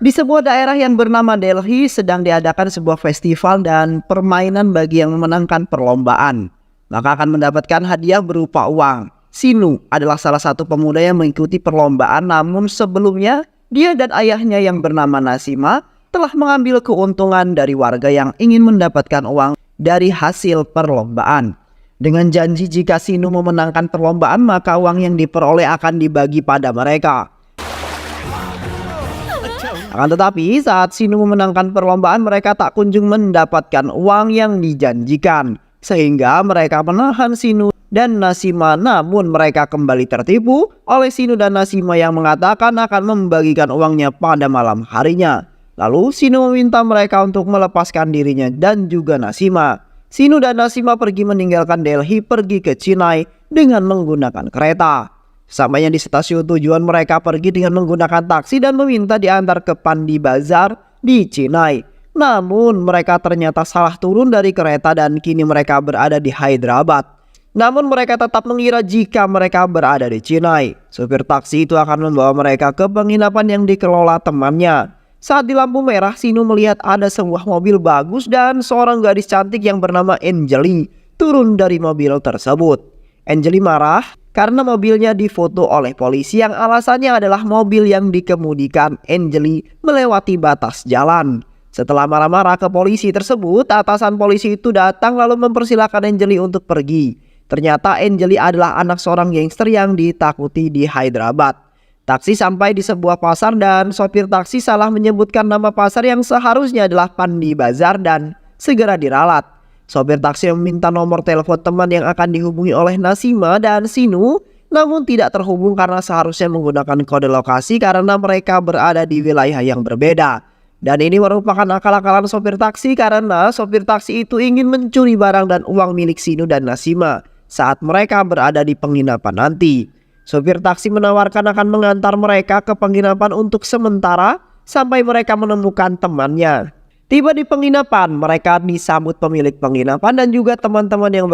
Di sebuah daerah yang bernama Delhi sedang diadakan sebuah festival dan permainan bagi yang memenangkan perlombaan. Maka akan mendapatkan hadiah berupa uang. Sinu adalah salah satu pemuda yang mengikuti perlombaan, namun sebelumnya dia dan ayahnya yang bernama Nasima telah mengambil keuntungan dari warga yang ingin mendapatkan uang dari hasil perlombaan. Dengan janji jika Sinu memenangkan perlombaan, maka uang yang diperoleh akan dibagi pada mereka. Akan tetapi saat Sinu memenangkan perlombaan, mereka tak kunjung mendapatkan uang yang dijanjikan. Sehingga mereka menahan Sinu dan Nasima, namun mereka kembali tertipu oleh Sinu dan Nasima yang mengatakan akan membagikan uangnya pada malam harinya. Lalu Sinu meminta mereka untuk melepaskan dirinya dan juga Nasima. Sinu dan Nasima pergi meninggalkan Delhi, pergi ke Chennai dengan menggunakan kereta. Sesampainya di stasiun tujuan, mereka pergi dengan menggunakan taksi dan meminta diantar ke Pandi Bazar di Chennai. Namun mereka ternyata salah turun dari kereta dan kini mereka berada di Hyderabad. Namun mereka tetap mengira jika mereka berada di Chennai. Supir taksi itu akan membawa mereka ke penginapan yang dikelola temannya. Saat di lampu merah, Sinu melihat ada sebuah mobil bagus dan seorang gadis cantik yang bernama Anjali turun dari mobil tersebut. Anjali marah karena mobilnya difoto oleh polisi yang alasannya adalah mobil yang dikemudikan Anjali melewati batas jalan. Setelah marah-marah ke polisi tersebut, atasan polisi itu datang lalu mempersilahkan Anjali untuk pergi. Ternyata Anjali adalah anak seorang gangster yang ditakuti di Hyderabad. Taksi sampai di sebuah pasar dan sopir taksi salah menyebutkan nama pasar yang seharusnya adalah Pandi Bazar dan segera diralat. Sopir taksi meminta nomor telepon teman yang akan dihubungi oleh Nasima dan Sinu, namun tidak terhubung karena seharusnya menggunakan kode lokasi karena mereka berada di wilayah yang berbeda. Dan ini merupakan akal-akalan sopir taksi karena sopir taksi itu ingin mencuri barang dan uang milik Sinu dan Nasima saat mereka berada di penginapan nanti. Sopir taksi menawarkan akan mengantar mereka ke penginapan untuk sementara sampai mereka menemukan temannya. Tiba di penginapan, mereka disambut pemilik penginapan dan juga teman-teman yang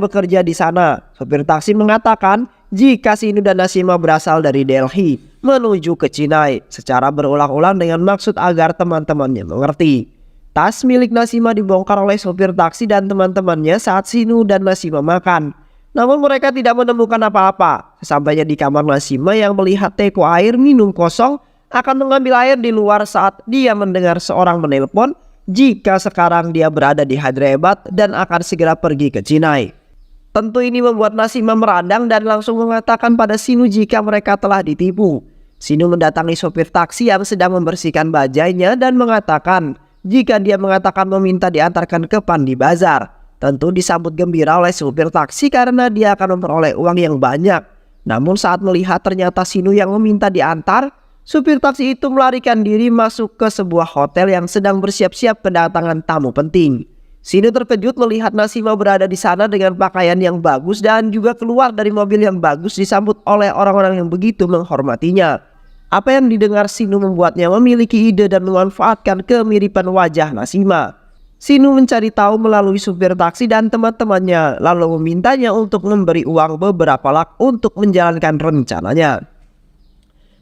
bekerja di sana. Sopir taksi mengatakan jika Sinu dan Nasima berasal dari Delhi menuju ke Chennai secara berulang-ulang dengan maksud agar teman-temannya mengerti. Tas milik Nasima dibongkar oleh sopir taksi dan teman-temannya saat Sinu dan Nasima makan. Namun mereka tidak menemukan apa-apa. Sesampainya di kamar, Nasima yang melihat teko air minum kosong akan mengambil air di luar saat dia mendengar seorang menelpon jika sekarang dia berada di Hyderabad dan akan segera pergi ke Chennai. Tentu ini membuat Nasima meradang dan langsung mengatakan pada Sinu jika mereka telah ditipu. Sinu mendatangi sopir taksi yang sedang membersihkan bajainya dan mengatakan jika dia mengatakan meminta diantarkan ke Pandi Bazar. Tentu disambut gembira oleh sopir taksi karena dia akan memperoleh uang yang banyak. Namun saat melihat ternyata Sinu yang meminta diantar, supir taksi itu melarikan diri masuk ke sebuah hotel yang sedang bersiap-siap kedatangan tamu penting. Sinu terkejut melihat Nasima berada di sana dengan pakaian yang bagus dan juga keluar dari mobil yang bagus disambut oleh orang-orang yang begitu menghormatinya. Apa yang didengar Sinu membuatnya memiliki ide dan memanfaatkan kemiripan wajah Nasima. Sinu mencari tahu melalui supir taksi dan teman-temannya lalu memintanya untuk memberi uang beberapa lak untuk menjalankan rencananya.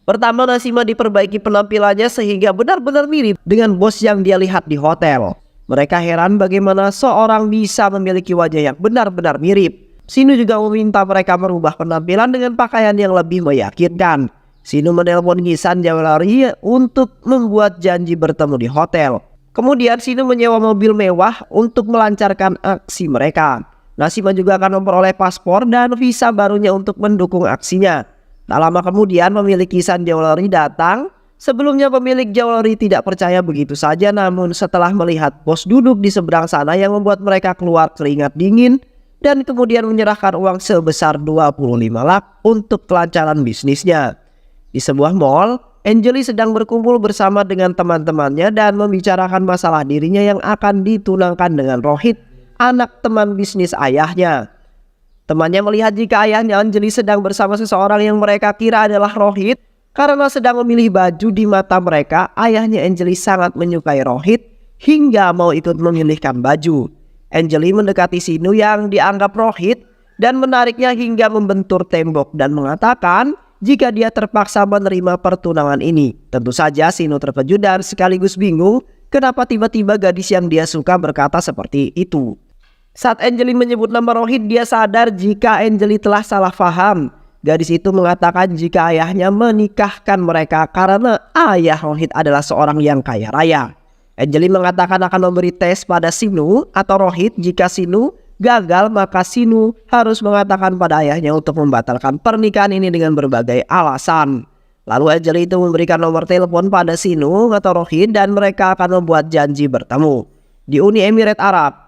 Pertama, Nasima diperbaiki penampilannya sehingga benar-benar mirip dengan bos yang dia lihat di hotel. Mereka heran bagaimana seorang bisa memiliki wajah yang benar-benar mirip. Sinu juga meminta mereka merubah penampilan dengan pakaian yang lebih meyakinkan. Sinu menelpon Gisan Jawelry untuk membuat janji bertemu di hotel. Kemudian Sinu menyewa mobil mewah untuk melancarkan aksi mereka. Nasima juga akan memperoleh paspor dan visa barunya untuk mendukung aksinya. Tak lama kemudian pemilik Gisan Jawelry datang. Sebelumnya pemilik Jawelry tidak percaya begitu saja, namun setelah melihat bos duduk di seberang sana yang membuat mereka keluar keringat dingin dan kemudian menyerahkan uang sebesar 25 lak untuk kelancaran bisnisnya. Di sebuah mall, Anjali sedang berkumpul bersama dengan teman-temannya dan membicarakan masalah dirinya yang akan ditunangkan dengan Rohit, anak teman bisnis ayahnya. Temannya melihat jika ayahnya Anjali sedang bersama seseorang yang mereka kira adalah Rohit. Karena sedang memilih baju di mata mereka, ayahnya Anjali sangat menyukai Rohit hingga mau ikut memilihkan baju. Anjali mendekati Sinu yang dianggap Rohit dan menariknya hingga membentur tembok dan mengatakan jika dia terpaksa menerima pertunangan ini. Tentu saja Sinu terkejut dan sekaligus bingung kenapa tiba-tiba gadis yang dia suka berkata seperti itu. Saat Angelie menyebut nama Rohit, dia sadar jika Angelie telah salah paham. Gadis itu mengatakan jika ayahnya menikahkan mereka karena ayah Rohit adalah seorang yang kaya raya. Angelie mengatakan akan memberi tes pada Sinu atau Rohit. Jika Sinu gagal, maka Sinu harus mengatakan pada ayahnya untuk membatalkan pernikahan ini dengan berbagai alasan. Lalu Angelie itu memberikan nomor telepon pada Sinu atau Rohit dan mereka akan membuat janji bertemu di Uni Emirat Arab.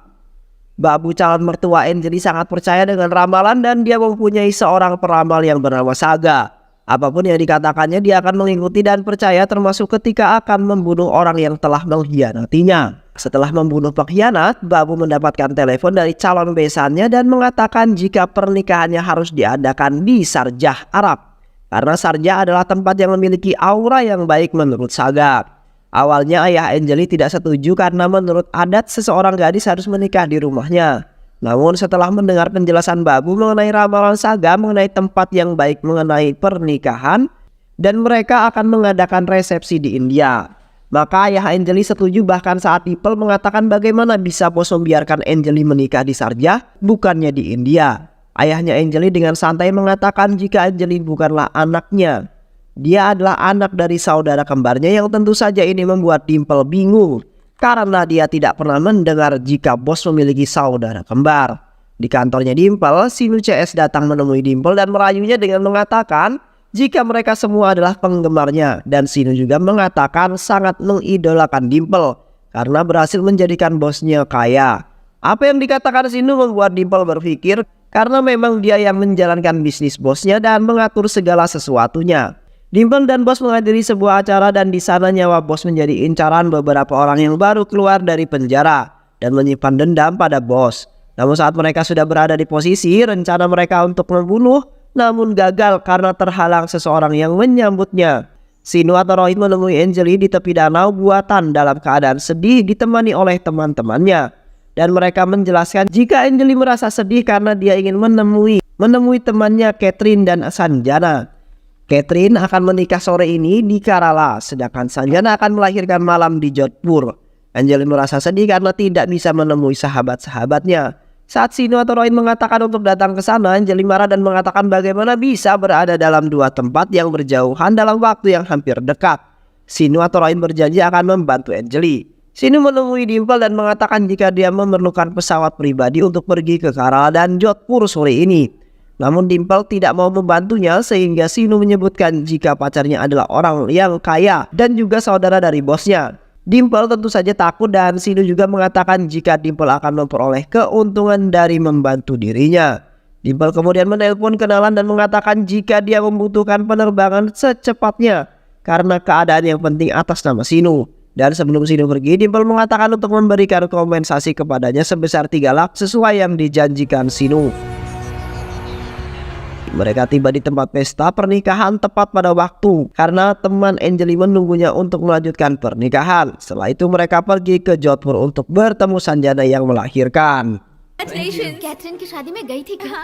Babu calon mertua Angelie sangat percaya dengan ramalan dan dia mempunyai seorang peramal yang bernama Saga. Apapun yang dikatakannya dia akan mengikuti dan percaya, termasuk ketika akan membunuh orang yang telah mengkhianatinya. Setelah membunuh pengkhianat, Babu mendapatkan telepon dari calon besannya dan mengatakan jika pernikahannya harus diadakan di Sharjah, Arab. Karena Sharjah adalah tempat yang memiliki aura yang baik menurut Saga. Awalnya ayah Angelie tidak setuju karena menurut adat seseorang gadis harus menikah di rumahnya. Namun setelah mendengar penjelasan Babu mengenai ramalan Saga mengenai tempat yang baik mengenai pernikahan dan mereka akan mengadakan resepsi di India, maka ayah Angelie setuju. Bahkan saat Dimple mengatakan bagaimana bisa bos membiarkan Angelie menikah di Sharjah bukannya di India. Ayahnya Angelie dengan santai mengatakan jika Angelie bukanlah anaknya. Dia adalah anak dari saudara kembarnya yang tentu saja ini membuat Dimple bingung. Karena dia tidak pernah mendengar jika bos memiliki saudara kembar. Di kantornya Dimple, Sinu CS datang menemui Dimple dan merayunya dengan mengatakan jika mereka semua adalah penggemarnya. Dan Sinu juga mengatakan sangat mengidolakan Dimple karena berhasil menjadikan bosnya kaya. Apa yang dikatakan Sinu membuat Dimple berpikir karena memang dia yang menjalankan bisnis bosnya dan mengatur segala sesuatunya. Dimple dan bos menghadiri sebuah acara dan di sana nyawa bos menjadi incaran beberapa orang yang baru keluar dari penjara dan menyimpan dendam pada bos. Namun saat mereka sudah berada di posisi rencana mereka untuk membunuh namun gagal karena terhalang seseorang yang menyambutnya. Sinu atau Rohit menemui Angelie di tepi danau buatan dalam keadaan sedih ditemani oleh teman-temannya. Dan mereka menjelaskan jika Angelie merasa sedih karena dia ingin menemui temannya Catherine dan Sanjana. Catherine akan menikah sore ini di Kerala, sedangkan Sanjana akan melahirkan malam di Jodhpur. Angelie merasa sedih karena tidak bisa menemui sahabat-sahabatnya. Saat Sinu atau Rohit mengatakan untuk datang ke sana, Angelie marah dan mengatakan bagaimana bisa berada dalam dua tempat yang berjauhan dalam waktu yang hampir dekat. Sinu atau Rohit berjanji akan membantu Angelie. Sinu menemui Dimple dan mengatakan jika dia memerlukan pesawat pribadi untuk pergi ke Kerala dan Jodhpur sore ini. Namun Dimple tidak mau membantunya sehingga Sinu menyebutkan jika pacarnya adalah orang yang kaya dan juga saudara dari bosnya. Dimple tentu saja takut dan Sinu juga mengatakan jika Dimple akan memperoleh keuntungan dari membantu dirinya. Dimple kemudian menelpon kenalan dan mengatakan jika dia membutuhkan penerbangan secepatnya karena keadaan yang penting atas nama Sinu. Dan sebelum Sinu pergi, Dimple mengatakan untuk memberikan kompensasi kepadanya sebesar 3 lakh sesuai yang dijanjikan Sinu. Mereka tiba di tempat pesta pernikahan tepat pada waktu karena teman Angelie menunggunya untuk melanjutkan pernikahan. Setelah itu mereka pergi ke Jodhpur untuk bertemu Sanjana yang melahirkan.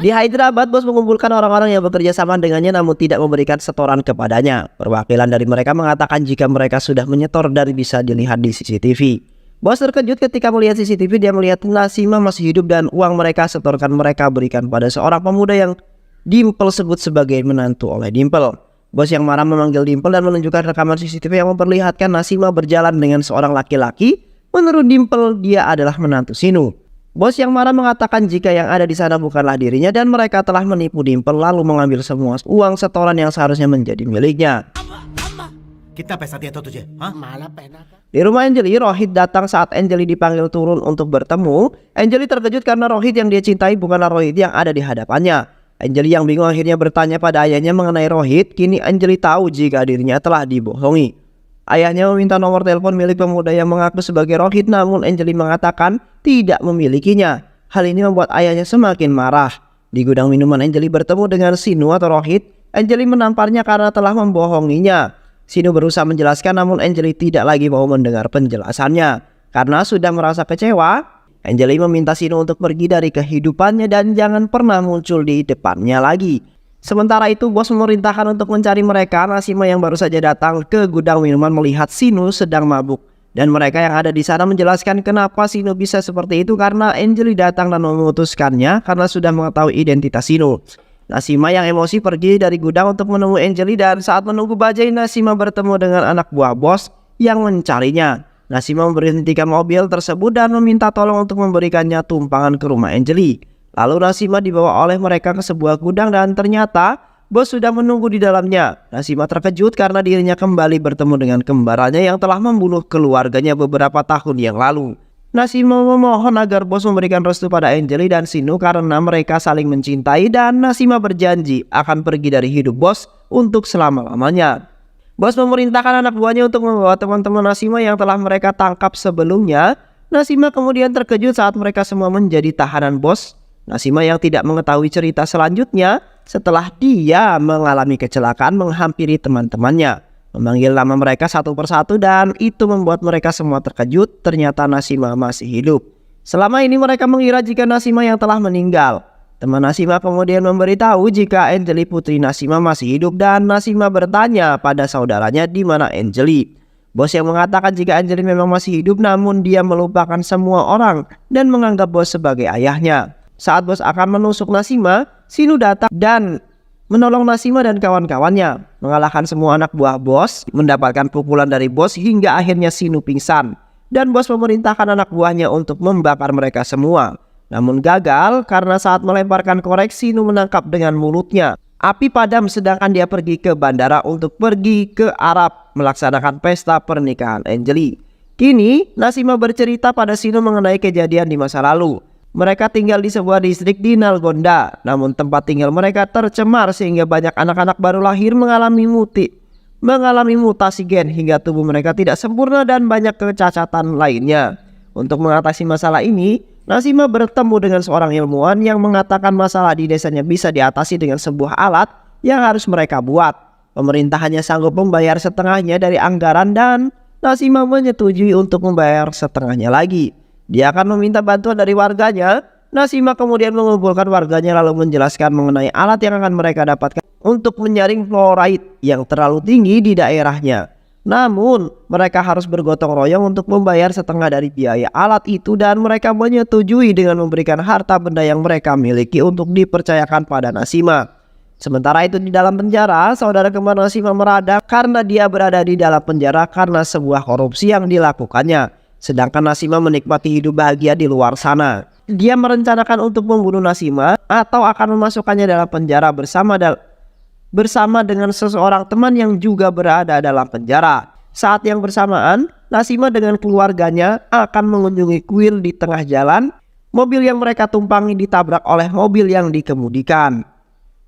Di Hyderabad, bos mengumpulkan orang-orang yang bekerja sama dengannya namun tidak memberikan setoran kepadanya. Perwakilan dari mereka mengatakan jika mereka sudah menyetor dan bisa dilihat di CCTV. Bos terkejut ketika melihat CCTV. Dia melihat Nasima masih hidup dan uang mereka setorkan mereka berikan pada seorang pemuda yang Dimple sebut sebagai menantu oleh Dimple. Bos yang marah memanggil Dimple dan menunjukkan rekaman CCTV yang memperlihatkan Nasima berjalan dengan seorang laki-laki. Menurut Dimple, dia adalah menantu Sinu. Bos yang marah mengatakan jika yang ada di sana bukanlah dirinya dan mereka telah menipu Dimple lalu mengambil semua uang setoran yang seharusnya menjadi miliknya. Di rumah Angelie, Rohit datang saat Angelie dipanggil turun untuk bertemu. Angelie terkejut karena Rohit yang dia cintai bukanlah Rohit yang ada di hadapannya. Angelie yang bingung akhirnya bertanya pada ayahnya mengenai Rohit. Kini Angelie tahu jika dirinya telah dibohongi. Ayahnya meminta nomor telepon milik pemuda yang mengaku sebagai Rohit, namun Angelie mengatakan tidak memilikinya. Hal ini membuat ayahnya semakin marah. Di gudang minuman, Angelie bertemu dengan Sinu atau Rohit. Angelie menamparnya karena telah membohonginya. Sinu berusaha menjelaskan namun Angelie tidak lagi mau mendengar penjelasannya. Karena sudah merasa kecewa, Angelie meminta Sinu untuk pergi dari kehidupannya dan jangan pernah muncul di depannya lagi. Sementara itu bos memerintahkan untuk mencari mereka. Nasima yang baru saja datang ke gudang minuman melihat Shinu sedang mabuk. Dan mereka yang ada di sana menjelaskan kenapa Shinu bisa seperti itu karena Angelie datang dan memutuskannya karena sudah mengetahui identitas Shinu. Nasima yang emosi pergi dari gudang untuk menemui Angelie dan saat menunggu bajai Nasima bertemu dengan anak buah bos yang mencarinya. Nasima memberhentikan mobil tersebut dan meminta tolong untuk memberikannya tumpangan ke rumah Angelie. Lalu Nasima dibawa oleh mereka ke sebuah gudang dan ternyata bos sudah menunggu di dalamnya. Nasima terkejut karena dirinya kembali bertemu dengan kembarannya yang telah membunuh keluarganya beberapa tahun yang lalu. Nasima memohon agar bos memberikan restu pada Angelie dan Shinu karena mereka saling mencintai dan Nasima berjanji akan pergi dari hidup bos untuk selama-lamanya. Bos memerintahkan anak buahnya untuk membawa teman-teman Nasima yang telah mereka tangkap sebelumnya. Nasima kemudian terkejut saat mereka semua menjadi tahanan bos. Nasima yang tidak mengetahui cerita selanjutnya setelah dia mengalami kecelakaan menghampiri teman-temannya, memanggil nama mereka satu persatu dan itu membuat mereka semua terkejut. Ternyata Nasima masih hidup. Selama ini mereka mengira jika Nasima yang telah meninggal. Teman Nasima kemudian memberitahu jika Angelie putri Nasima masih hidup dan Nasima bertanya pada saudaranya di mana Angelie. Bos yang mengatakan jika Angelie memang masih hidup namun dia melupakan semua orang dan menganggap bos sebagai ayahnya. Saat bos akan menusuk Nasima, Shinu datang dan menolong Nasima dan kawan-kawannya, mengalahkan semua anak buah bos, mendapatkan pukulan dari bos hingga akhirnya Shinu pingsan. Dan bos memerintahkan anak buahnya untuk membakar mereka semua. Namun gagal karena saat melemparkan korek Shinu menangkap dengan mulutnya. Api padam sedangkan dia pergi ke bandara untuk pergi ke Arab melaksanakan pesta pernikahan Angelie. Kini Nasima bercerita pada Shinu mengenai kejadian di masa lalu. Mereka tinggal di sebuah distrik di Nalgonda, namun tempat tinggal mereka tercemar sehingga banyak anak-anak baru lahir mengalami mutasi gen hingga tubuh mereka tidak sempurna dan banyak kecacatan lainnya. Untuk mengatasi masalah ini, Nasima bertemu dengan seorang ilmuwan yang mengatakan masalah di desanya bisa diatasi dengan sebuah alat yang harus mereka buat. Pemerintah hanya sanggup membayar setengahnya dari anggaran dan Nasima menyetujui untuk membayar setengahnya lagi. Dia akan meminta bantuan dari warganya. Nasima kemudian mengumpulkan warganya lalu menjelaskan mengenai alat yang akan mereka dapatkan untuk menyaring fluoride yang terlalu tinggi di daerahnya. Namun mereka harus bergotong royong untuk membayar setengah dari biaya alat itu dan mereka menyetujui dengan memberikan harta benda yang mereka miliki untuk dipercayakan pada Nasima. Sementara itu di dalam penjara, saudara kembar Nasima merada karena dia berada di dalam penjara karena sebuah korupsi yang dilakukannya. Sedangkan Nasima menikmati hidup bahagia di luar sana. Dia merencanakan untuk membunuh Nasima atau akan memasukkannya dalam penjara bersama dengan seseorang teman yang juga berada dalam penjara. Saat yang bersamaan, Nasima dengan keluarganya akan mengunjungi kuil di tengah jalan. Mobil yang mereka tumpangi ditabrak oleh mobil yang dikemudikan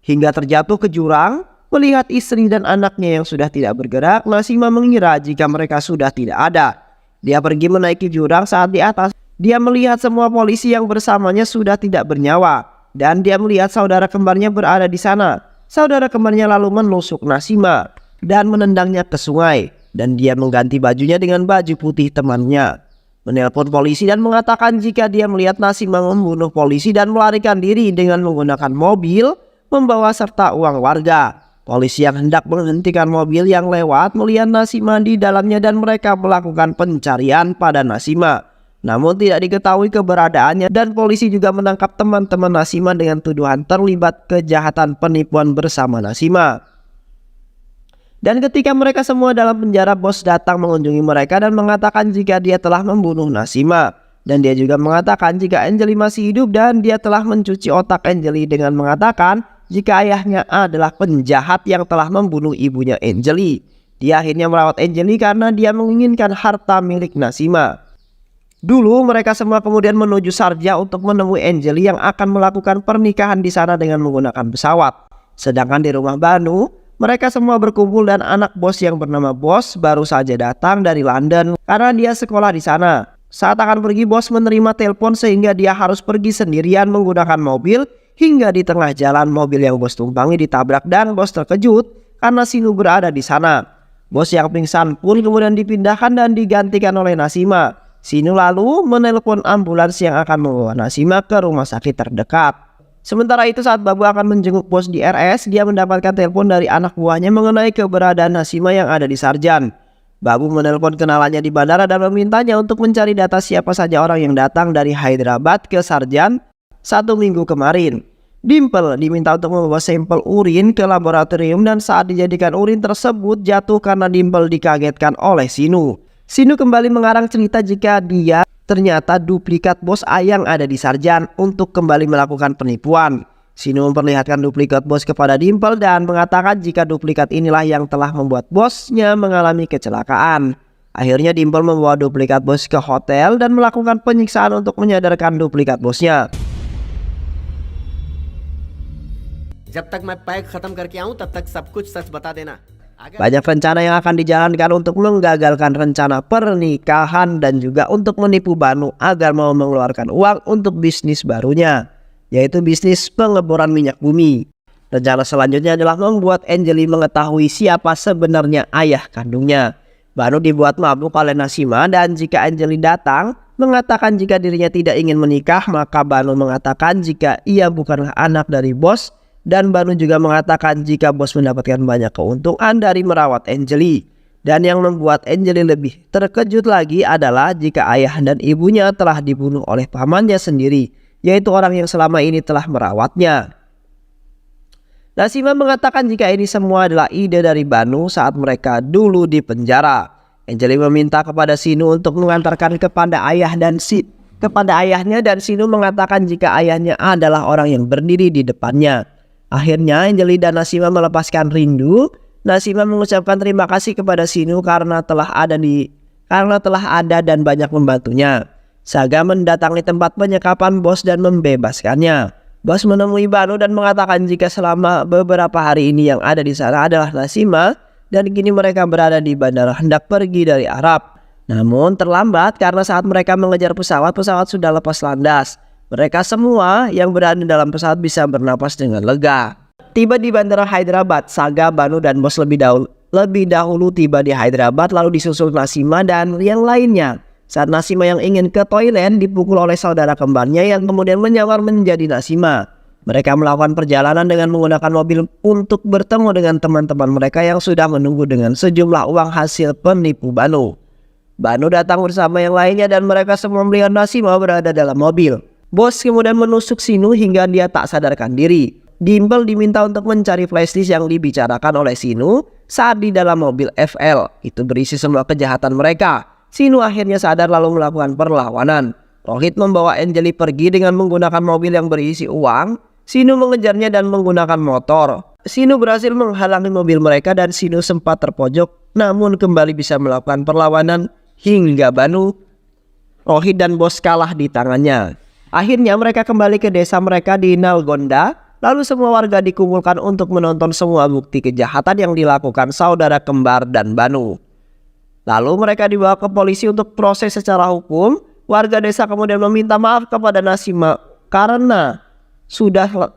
hingga terjatuh ke jurang. Melihat istri dan anaknya yang sudah tidak bergerak, Nasima mengira jika mereka sudah tidak ada. Dia pergi menaiki jurang. Saat di atas, dia melihat semua polisi yang bersamanya sudah tidak bernyawa. Dan dia melihat saudara kembarnya berada di sana. Saudara kembarnya lalu menusuk Nasima dan menendangnya ke sungai. Dan dia mengganti bajunya dengan baju putih temannya. Menelpon polisi dan mengatakan jika dia melihat Nasima membunuh polisi dan melarikan diri dengan menggunakan mobil membawa serta uang warga. Polisi yang hendak menghentikan mobil yang lewat melihat Nasima di dalamnya dan mereka melakukan pencarian pada Nasima. Namun tidak diketahui keberadaannya dan polisi juga menangkap teman-teman Nasima dengan tuduhan terlibat kejahatan penipuan bersama Nasima. Dan ketika mereka semua dalam penjara, bos datang mengunjungi mereka dan mengatakan jika dia telah membunuh Nasima. Dan dia juga mengatakan jika Angelie masih hidup dan dia telah mencuci otak Angelie dengan mengatakan jika ayahnya adalah penjahat yang telah membunuh ibunya Angelie. Dia akhirnya merawat Angelie karena dia menginginkan harta milik Nasima. Dulu mereka semua kemudian menuju Sharjah untuk menemui Angelie yang akan melakukan pernikahan di sana dengan menggunakan pesawat. Sedangkan di rumah Banu, mereka semua berkumpul dan anak bos yang bernama Bos baru saja datang dari London karena dia sekolah di sana. Saat akan pergi, bos menerima telepon sehingga dia harus pergi sendirian menggunakan mobil. Hingga di tengah jalan mobil yang bos tumpangi ditabrak dan bos terkejut karena Shinu berada di sana. Bos yang pingsan pun kemudian dipindahkan dan digantikan oleh Nasima. Shinu lalu menelpon ambulans yang akan membawa Nasima ke rumah sakit terdekat. Sementara itu saat Babu akan menjenguk bos di RS, dia mendapatkan telepon dari anak buahnya mengenai keberadaan Nasima yang ada di Sarjan. Babu menelpon kenalannya di bandara dan memintanya untuk mencari data siapa saja orang yang datang dari Hyderabad ke Sarjan 1 minggu kemarin. Dimple diminta untuk membawa sampel urin ke laboratorium dan saat dijadikan urin tersebut jatuh karena Dimple dikagetkan oleh Sinu. Sinu kembali mengarang cerita jika dia ternyata duplikat bos A yang ada di Sarjan untuk kembali melakukan penipuan. Sinu memperlihatkan duplikat bos kepada Dimple dan mengatakan jika duplikat inilah yang telah membuat bosnya mengalami kecelakaan. Akhirnya Dimple membawa duplikat bos ke hotel dan melakukan penyiksaan untuk menyadarkan duplikat bosnya. जब तक मैं पैक खत्म करके आऊं तब तक सब कुछ सच बता देना. Banyak rencana yang akan dijalankan untuk menggagalkan rencana pernikahan dan juga untuk menipu Banu agar mau mengeluarkan uang untuk bisnis barunya, yaitu bisnis pengeboran minyak bumi. Rencana selanjutnya adalah membuat Anjali mengetahui siapa sebenarnya ayah kandungnya. Banu dibuat mabuk oleh Nasima dan jika Anjali datang mengatakan jika dirinya tidak ingin menikah, maka Banu mengatakan jika ia bukanlah anak dari bos. Dan Banu juga mengatakan jika bos mendapatkan banyak keuntungan dari merawat Anjali. Dan yang membuat Anjali lebih terkejut lagi adalah jika ayah dan ibunya telah dibunuh oleh pamannya sendiri, yaitu orang yang selama ini telah merawatnya. Nasima mengatakan jika ini semua adalah ide dari Banu saat mereka dulu di penjara. Anjali meminta kepada Sinu untuk mengantarkan kepada ayahnya dan Sinu mengatakan jika ayahnya adalah orang yang berdiri di depannya. Akhirnya Anjali dan Nasima melepaskan rindu. Nasima mengucapkan terima kasih kepada Sinu karena telah ada dan banyak membantunya. Saga mendatangi tempat penyekapan bos dan membebaskannya. Bos menemui Banu dan mengatakan jika selama beberapa hari ini yang ada di sana adalah Nasima dan kini mereka berada di bandara hendak pergi dari Arab. Namun terlambat karena saat mereka mengejar pesawat sudah lepas landas. Mereka semua yang berada dalam pesawat bisa bernapas dengan lega. Tiba di bandara Hyderabad, Saga, Banu dan bos lebih dahulu tiba di Hyderabad lalu disusul Nasima dan yang lainnya. Saat Nasima yang ingin ke toilet dipukul oleh saudara kembarnya yang kemudian menyamar menjadi Nasima. Mereka melakukan perjalanan dengan menggunakan mobil untuk bertemu dengan teman-teman mereka yang sudah menunggu dengan sejumlah uang hasil penipu Banu. Banu datang bersama yang lainnya dan mereka semua melihat Nasima berada dalam mobil. Bos kemudian menusuk Sinu hingga dia tak sadarkan diri. Dimple diminta untuk mencari flashdisk yang dibicarakan oleh Sinu saat di dalam mobil FL. Itu berisi semua kejahatan mereka. Sinu akhirnya sadar lalu melakukan perlawanan. Rohit membawa Anjali pergi dengan menggunakan mobil yang berisi uang. Sinu mengejarnya dan menggunakan motor. Sinu berhasil menghalangi mobil mereka dan Sinu sempat terpojok namun kembali bisa melakukan perlawanan hingga Banu, Rohit dan bos kalah di tangannya. Akhirnya mereka kembali ke desa mereka di Nalgonda. Lalu semua warga dikumpulkan untuk menonton semua bukti kejahatan yang dilakukan saudara kembar dan Banu. Lalu mereka dibawa ke polisi untuk proses secara hukum. Warga desa kemudian meminta maaf kepada Nasima karena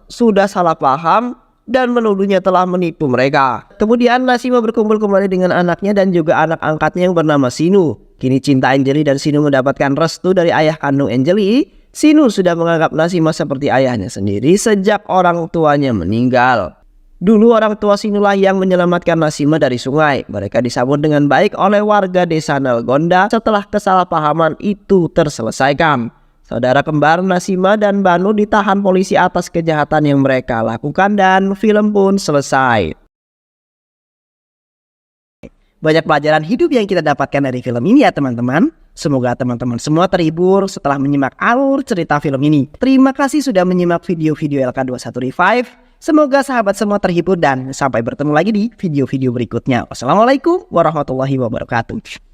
sudah salah paham dan menuduhnya telah menipu mereka. Kemudian Nasima berkumpul kembali dengan anaknya dan juga anak angkatnya yang bernama Sinu. Kini cinta Anjali dan Sinu mendapatkan restu dari ayah kandung Anjali. Sinu sudah menganggap Nasima seperti ayahnya sendiri sejak orang tuanya meninggal. Dulu orang tua Sinu lah yang menyelamatkan Nasima dari sungai. Mereka disambut dengan baik oleh warga desa Nalgonda setelah kesalahpahaman itu terselesaikan. Saudara kembar Nasima dan Banu ditahan polisi atas kejahatan yang mereka lakukan dan film pun selesai. Banyak pelajaran hidup yang kita dapatkan dari film ini ya teman-teman. Semoga teman-teman semua terhibur setelah menyimak alur cerita film ini. Terima kasih sudah menyimak video-video LK21 Revive. Semoga sahabat semua terhibur dan sampai bertemu lagi di video-video berikutnya. Wassalamualaikum warahmatullahi wabarakatuh.